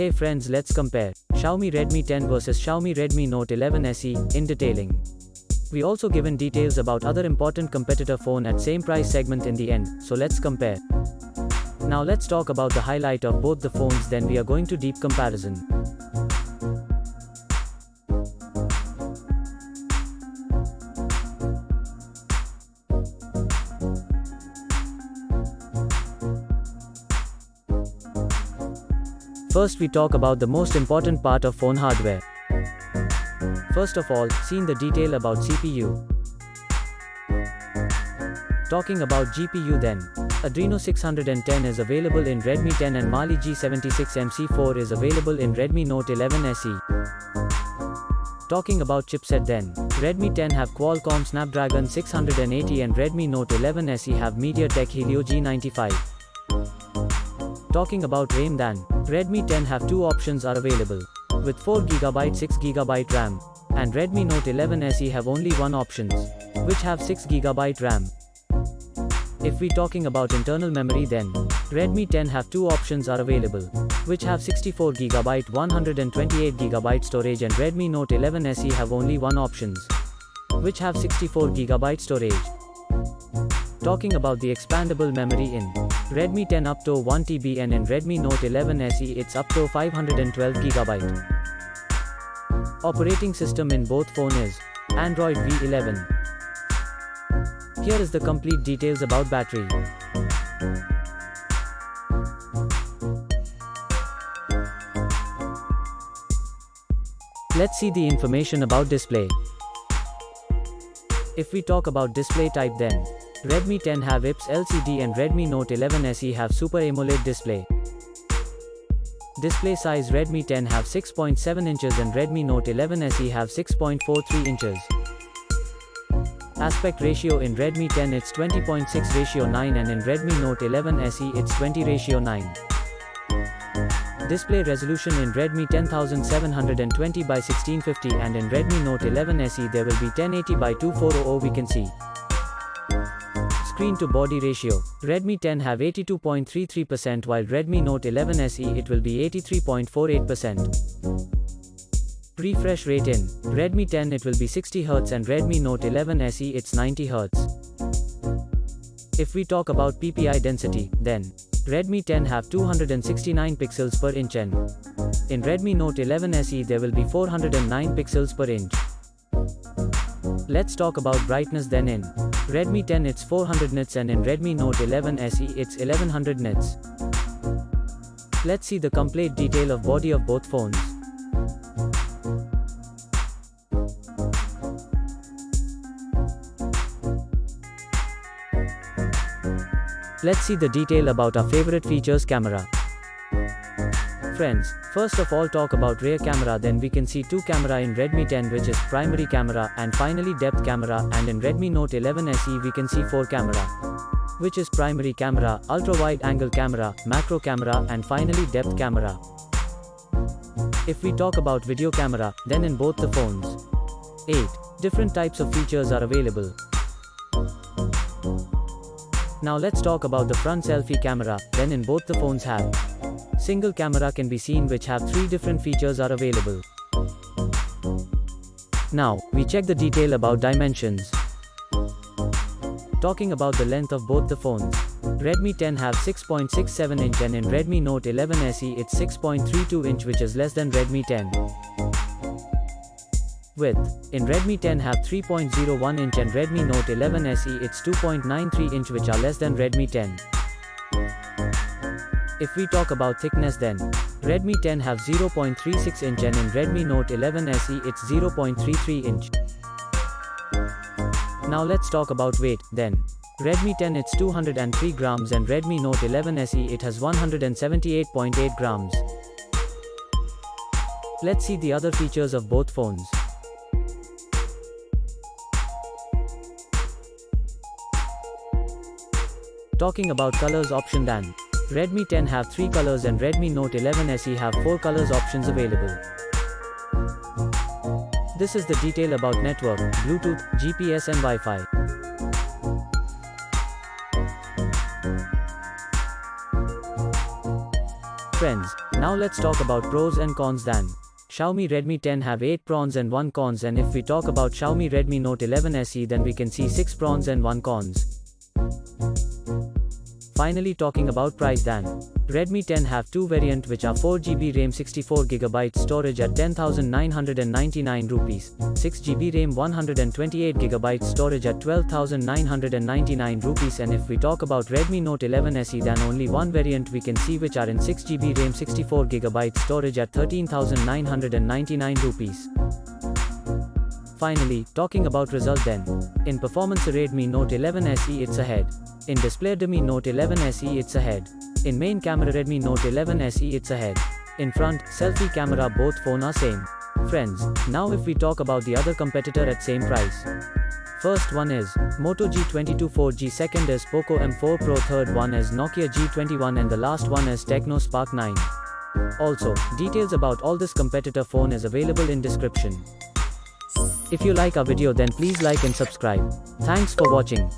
Hey friends, let's compare Xiaomi Redmi 10 versus Xiaomi Redmi Note 11 SE in detailing. We also given details about other important competitor phone at same price segment in the end, so let's compare. Now let's talk about the highlight of both the phones, then we are going to deep comparison. First we talk about the most important part of phone hardware. First of all, seen the detail about CPU. Talking about GPU then, Adreno 610 is available in Redmi 10 and Mali G76MC4 is available in Redmi Note 11 SE. Talking about chipset then, Redmi 10 have Qualcomm Snapdragon 680 and Redmi Note 11 SE have MediaTek Helio G95. Talking about RAM then, Redmi 10 have two options are available, with 4GB 6GB RAM, and Redmi Note 11 SE have only one options, which have 6GB RAM. If we talking about internal memory then, Redmi 10 have two options are available, which have 64GB 128GB storage and Redmi Note 11 SE have only one options, which have 64GB storage. Talking about the expandable memory in Redmi 10 up to 1TB and in Redmi Note 11 SE it's up to 512GB. Operating system in both phone is Android V11. Here is the complete details about battery. Let's see the information about display. If we talk about display type then, Redmi 10 have IPS LCD and Redmi Note 11 SE have Super AMOLED display. Display size Redmi 10 have 6.7 inches and Redmi Note 11 SE have 6.43 inches. Aspect ratio in Redmi 10 it's 20.6:9 and in Redmi Note 11 SE it's 20:9. Display resolution in Redmi 10720 by 1650 and in Redmi Note 11 SE there will be 1080 by 2400 we can see. Screen to body ratio, Redmi 10 have 82.33% while Redmi Note 11 SE it will be 83.48%. Refresh rate in Redmi 10 it will be 60Hz and Redmi Note 11 SE it's 90Hz. If we talk about PPI density, then Redmi 10 have 269 pixels per inch and in Redmi Note 11 SE there will be 409 pixels per inch. Let's talk about brightness then in Redmi 10 it's 400 nits and in Redmi Note 11 SE it's 1100 nits. Let's see the complete detail of body of both phones. Let's see the detail about our favorite features camera. Friends, first of all talk about rear camera, then we can see two camera in Redmi 10 which is primary camera and finally depth camera, and in Redmi Note 11 SE we can see 4 camera, which is primary camera, ultra wide angle camera, macro camera and finally depth camera. If we talk about video camera, then in both the phones, 8 different types of features are available. Now let's talk about the front selfie camera, then in both the phones have single camera can be seen which have 3 different features are available. Now, we check the detail about dimensions. Talking about the length of both the phones, Redmi 10 have 6.67 inch and in Redmi Note 11 SE it's 6.32 inch which is less than Redmi 10. Width, in Redmi 10 have 3.01 inch and Redmi Note 11 SE it's 2.93 inch which are less than Redmi 10. If we talk about thickness then, Redmi 10 have 0.36 inch and in Redmi Note 11 SE it's 0.33 inch. Now let's talk about weight, then. Redmi 10 it's 203 grams and Redmi Note 11 SE it has 178.8 grams. Let's see the other features of both phones. Talking about colors option then, Redmi 10 have 3 colors and Redmi Note 11 SE have 4 colors options available. This is the detail about network, Bluetooth, GPS and Wi-Fi. Friends, Now let's talk about pros and cons then. Xiaomi Redmi 10 have 8 pros and 1 cons, and if we talk about Xiaomi Redmi Note 11 SE, then we can see 6 pros and 1 cons. Finally, talking about price then. Redmi 10 have two variants which are 4GB RAM 64GB storage at 10,999 rupees, 6GB RAM 128GB storage at 12,999 rupees, and if we talk about Redmi Note 11 SE, then only one variant we can see which are in 6GB RAM 64GB storage at 13,999 rupees. Finally, talking about result then. In performance, Redmi Note 11 SE it's ahead. In display, Redmi Note 11 SE it's ahead. In main camera, Redmi Note 11 SE it's ahead. In front, selfie camera, both phone are same. Friends, now if we talk about the other competitor at same price. First one is Moto G22 4G, second is Poco M4 Pro, third one is Nokia G21, and the last one is Tecno Spark 9. Also, details about all this competitor phone is available in description. If you like our video, then please like and subscribe. Thanks for watching.